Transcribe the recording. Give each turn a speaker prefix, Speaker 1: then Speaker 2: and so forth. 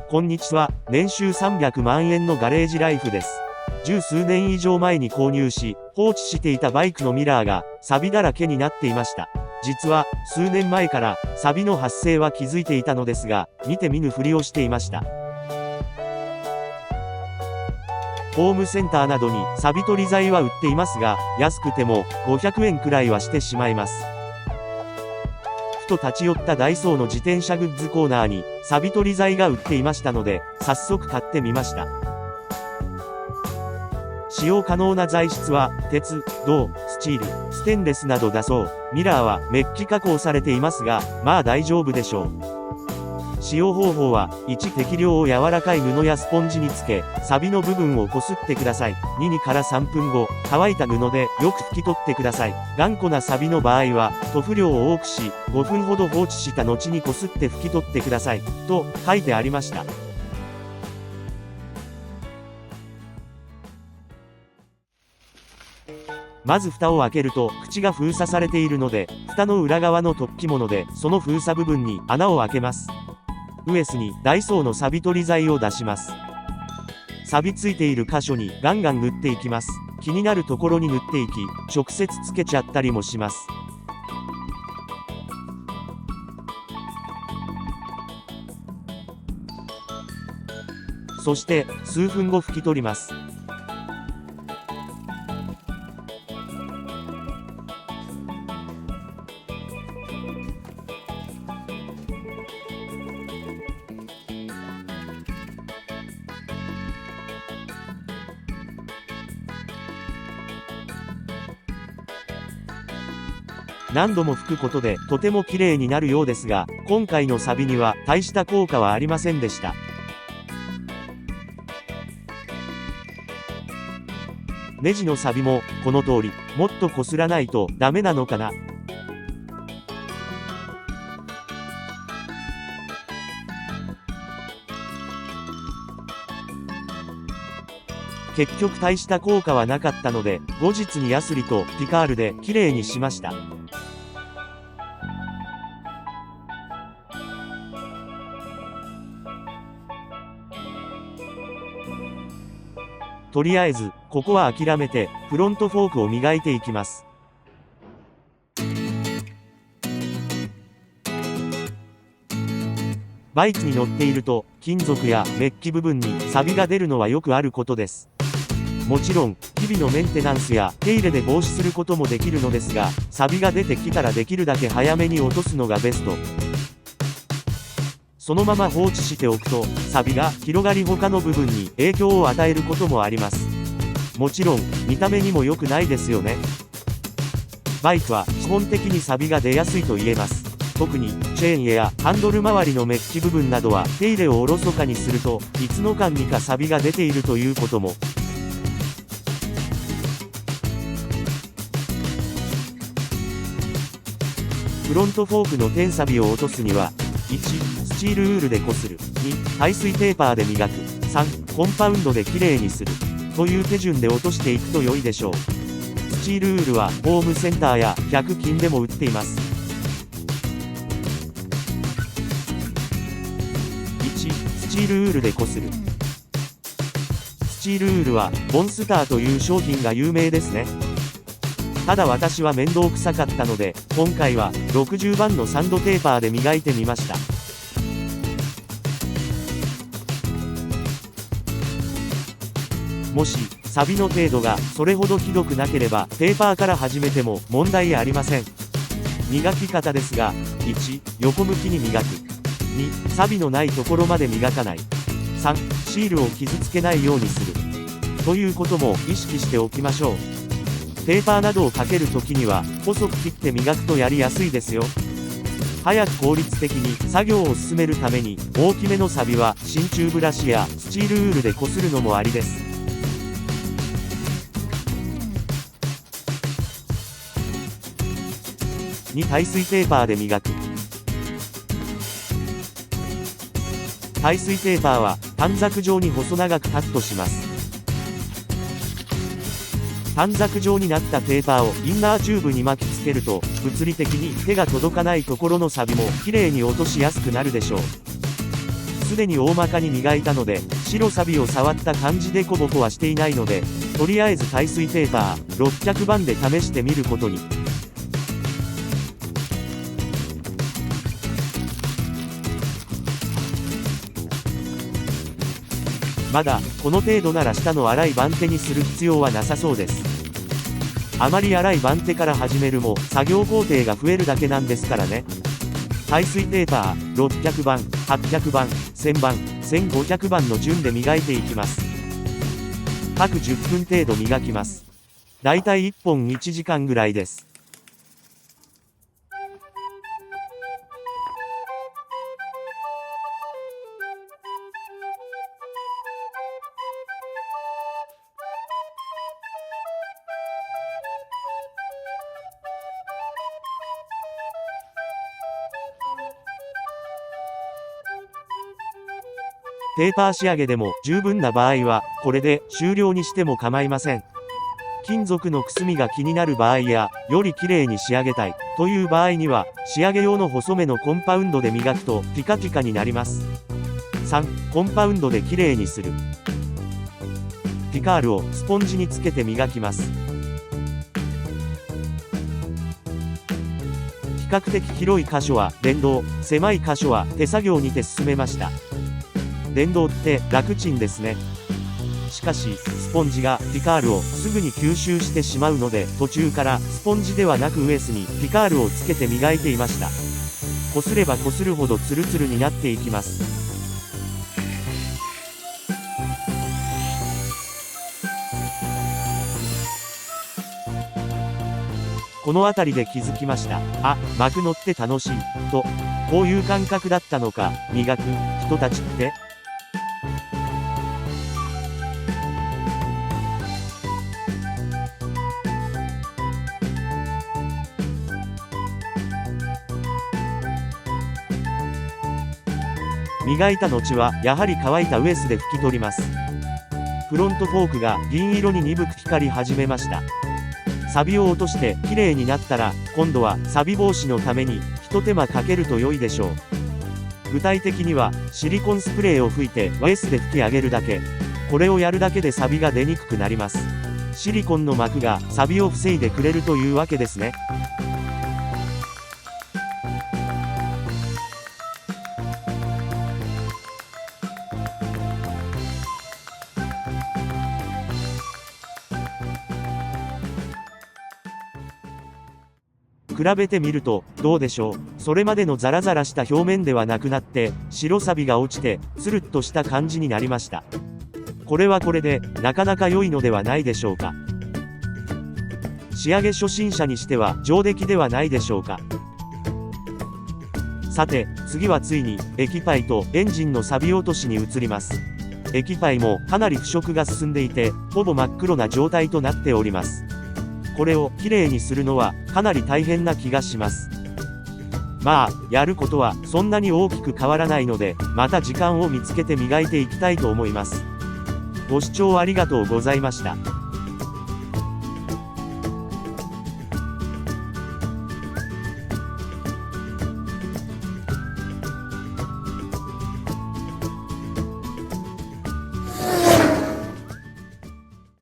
Speaker 1: こんにちは。年収300万円のガレージライフです。十数年以上前に購入し、放置していたバイクのミラーが、錆だらけになっていました。実は、数年前から、錆の発生は気づいていたのですが、見て見ぬふりをしていました。ホームセンターなどに、錆取り剤は売っていますが、安くても、500円くらいはしてしまいます。ふと立ち寄ったダイソーの自転車グッズコーナーに、錆取り剤が売っていましたので、早速買ってみました。使用可能な材質は、鉄、銅、スチール、ステンレスなどだそう。ミラーはメッキ加工されていますが、まあ大丈夫でしょう。使用方法は、1適量を柔らかい布やスポンジにつけ、錆の部分をこすってください。2、から3分後、乾いた布でよく拭き取ってください。頑固な錆の場合は、塗布量を多くし、5分ほど放置した後にこすって拭き取ってください。と、書いてありました。まず蓋を開けると、口が封鎖されているので、蓋の裏側の突起物で、その封鎖部分に穴を開けます。ウエスにダイソーの錆取り剤を出します。錆びついている箇所にガンガン塗っていきます。気になるところに塗っていき、直接つけちゃったりもします。そして、数分後拭き取ります。何度も拭くことでとても綺麗になるようですが、今回の錆には大した効果はありませんでした。ネジの錆も、この通り、もっとこすらないとダメなのかな。結局大した効果はなかったので、後日にヤスリとピカールで綺麗にしました。とりあえず、ここは諦めて、フロントフォークを磨いていきます。バイクに乗っていると、金属やメッキ部分に錆が出るのはよくあることです。もちろん、日々のメンテナンスや手入れで防止することもできるのですが、錆が出てきたらできるだけ早めに落とすのがベスト。そのまま放置しておくと、錆が広がり他の部分に影響を与えることもあります。もちろん、見た目にも良くないですよね。バイクは基本的に錆が出やすいと言えます。特に、チェーンやハンドル周りのメッキ部分などは手入れをおろそかにすると、いつの間にか錆が出ているということも。フロントフォークの点錆を落とすには、1、スチールウールでこする。2、耐水ペーパーで磨く。3、コンパウンドできれいにする。という手順で落としていくと良いでしょう。スチールウールはホームセンターや100均でも売っています。1、スチールウールでこする。スチールウールはモンスターという商品が有名ですね。ただ私は面倒くさかったので、今回は60番のサンドペーパーで磨いてみました。もし、錆の程度がそれほどひどくなければ、ペーパーから始めても問題ありません。磨き方ですが、1、横向きに磨く。2、錆のないところまで磨かない。3、シールを傷つけないようにする。ということも意識しておきましょう。ペーパーなどをかけるときには、細く切って磨くとやりやすいですよ。早く効率的に作業を進めるために、大きめの錆は真鍮ブラシやスチールウールでこするのもありです。2、耐水ペーパーで磨く。耐水ペーパーは短冊状に細長くカットします。短冊状になったペーパーをインナーチューブに巻きつけると、物理的に手が届かないところの錆もきれいに落としやすくなるでしょう。すでに大まかに磨いたので、白サビを触った感じでコボコはしていないので、とりあえず耐水テーパー、600番で試してみることに。まだ、この程度なら下の粗い番手にする必要はなさそうです。あまり粗い番手から始めるも、作業工程が増えるだけなんですからね。耐水テーパー、600番、800番、1000番、1500番の順で磨いていきます。各10分程度磨きます。だいたい1本1時間ぐらいです。テーパー仕上げでも十分な場合は、これで終了にしても構いません。金属のくすみが気になる場合や、より綺麗に仕上げたいという場合には、仕上げ用の細めのコンパウンドで磨くとピカピカになります。3、コンパウンドで綺麗にする。ピカールをスポンジにつけて磨きます。比較的広い箇所は電動、狭い箇所は手作業にて進めました。電動って楽ちんですね。しかし、スポンジがピカールをすぐに吸収してしまうので、途中からスポンジではなくウエスにピカールをつけて磨いていました。こすればこするほどツルツルになっていきます。この辺りで気づきました。あ、巻くのって楽しい、と。こういう感覚だったのか、磨く人たちって。磨いた後は、やはり乾いたウエスで拭き取ります。フロントフォークが銀色に鈍く光り始めました。サビを落として綺麗になったら、今度はサビ防止のために一手間かけると良いでしょう。具体的には、シリコンスプレーを吹いてウエスで拭き上げるだけ。これをやるだけでサビが出にくくなります。シリコンの膜がサビを防いでくれるというわけですね。比べてみると、どうでしょう。それまでのザラザラした表面ではなくなって、白サビが落ちて、つるっとした感じになりました。これはこれで、なかなか良いのではないでしょうか。仕上げ初心者にしては、上出来ではないでしょうか。さて、次はついに、液パイとエンジンのサビ落としに移ります。液パイもかなり腐食が進んでいて、ほぼ真っ黒な状態となっております。これをきれいにするのはかなり大変な気がします。まあ、やることはそんなに大きく変わらないので、また時間を見つけて磨いていきたいと思います。ご視聴ありがとうございました。